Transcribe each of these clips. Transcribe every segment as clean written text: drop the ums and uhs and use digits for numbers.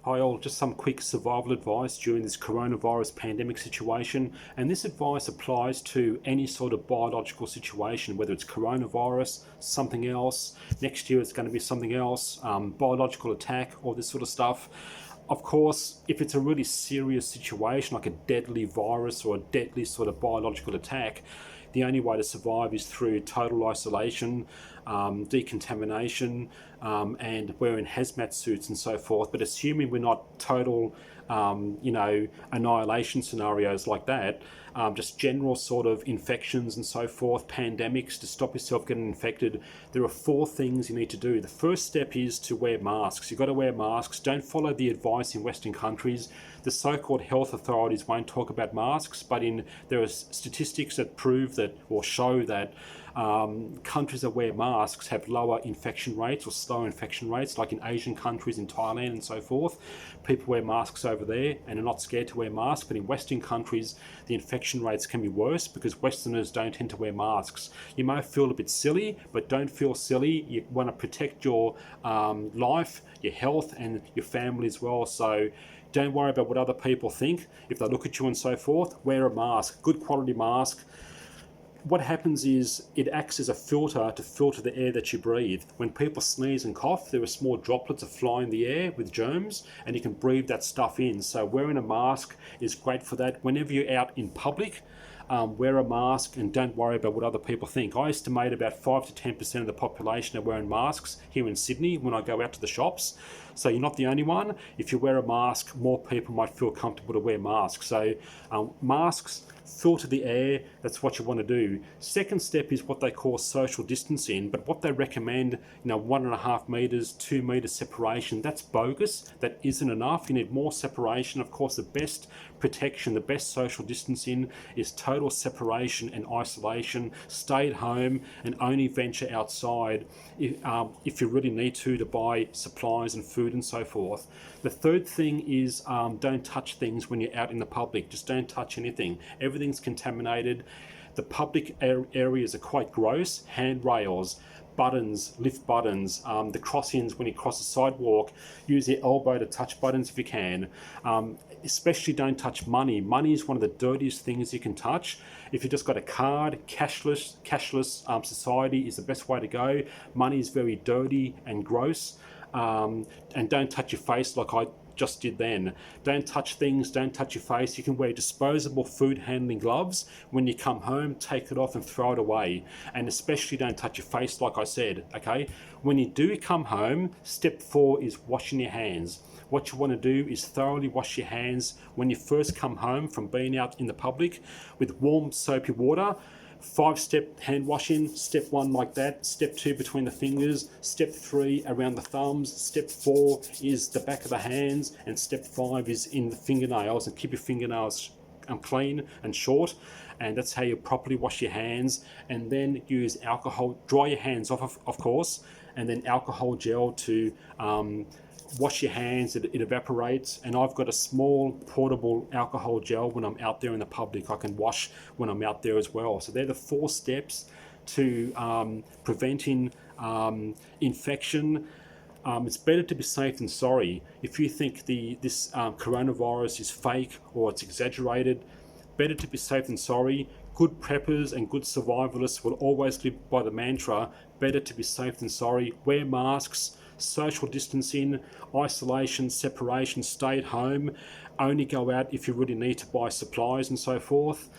Hi all, just some quick survival advice during this coronavirus pandemic situation, and this advice applies to any sort of biological situation, whether it's coronavirus, something else, next year it's going to be something else, biological attack, all this sort of stuff. Of course, if it's a really serious situation like a deadly virus or a deadly sort of biological attack, the only way to survive is through total isolation, decontamination, and wearing hazmat suits and so forth. But assuming we're not total, annihilation scenarios like that, just general sort of infections and so forth, pandemics, to stop yourself getting infected, there are 4 things you need to do. The first step is to wear masks. You've got to wear masks. Don't follow the advice in Western countries. The so-called health authorities won't talk about masks, but there are statistics that prove that or show that countries that wear masks have lower infection rates or slower infection rates, like in Asian countries, in Thailand and so forth. People wear masks over there and are not scared to wear masks, but in Western countries the infection rates can be worse because Westerners don't tend to wear masks. You may feel a bit silly, but don't feel silly. You want to protect your life, your health and your family as well. So don't worry about what other people think. If they look at you and so forth, wear a mask, good quality mask. What happens is it acts as a filter to filter the air that you breathe. When people sneeze and cough, there are small droplets that fly in the air with germs, and you can breathe that stuff in. So wearing a mask is great for that. Whenever you're out in public, wear a mask and don't worry about what other people think. I estimate about 5 to 10% of the population are wearing masks here in Sydney when I go out to the shops. So you're not the only one. If you wear a mask, more people might feel comfortable to wear masks. So masks filter the air. That's what you want to do. Second step is what they call social distancing, but what they recommend, 1.5 meters, 2 meters separation, that's bogus. That isn't enough. You need more separation. Of course, the best protection, the best social distancing is total separation and isolation. Stay at home and only venture outside if you really need to buy supplies and food and so forth. The third thing is don't touch things when you're out in the public. Just don't touch anything. Everything's contaminated. The public areas are quite gross. Handrails, buttons, lift buttons, the crossings when you cross the sidewalk, use your elbow to touch buttons if you can. Especially don't touch money. Money is one of the dirtiest things you can touch. If you've just got a card, cashless society is the best way to go. Money is very dirty and gross. And don't touch your face like I just did then. Don't touch things, don't touch your face. You can wear disposable food handling gloves. When you come home, take it off and throw it away. And especially don't touch your face like I said, okay? When you do come home, step 4 is washing your hands. What you want to do is thoroughly wash your hands when you first come home from being out in the public with warm soapy water. 5-step hand washing. Step 1 like that, step 2 between the fingers, step 3 around the thumbs, step 4 is the back of the hands, and step 5 is in the fingernails, and keep your fingernails clean and short. And that's how you properly wash your hands. And then use alcohol, dry your hands off of course, and then alcohol gel to wash your hands. It evaporates, and I've got a small portable alcohol gel when I'm out there in the public. I can wash when I'm out there as well. So they're the 4 steps to preventing infection. It's better to be safe than sorry. If you think this coronavirus is fake or it's exaggerated, better to be safe than sorry. Good preppers and good survivalists will always live by the mantra, better to be safe than sorry. Wear masks, social distancing, isolation, separation, stay at home, only go out if you really need to buy supplies and so forth.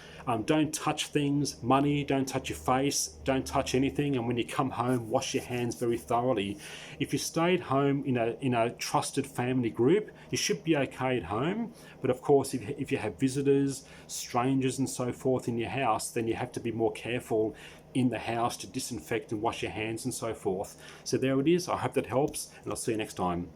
Don't touch things, money, don't touch your face, don't touch anything, and when you come home, wash your hands very thoroughly. If you stay at home in a trusted family group, you should be okay at home, but of course if you have visitors, strangers and so forth in your house, then you have to be more careful in the house to disinfect and wash your hands and so forth. So there it is. I hope that helps, and I'll see you next time.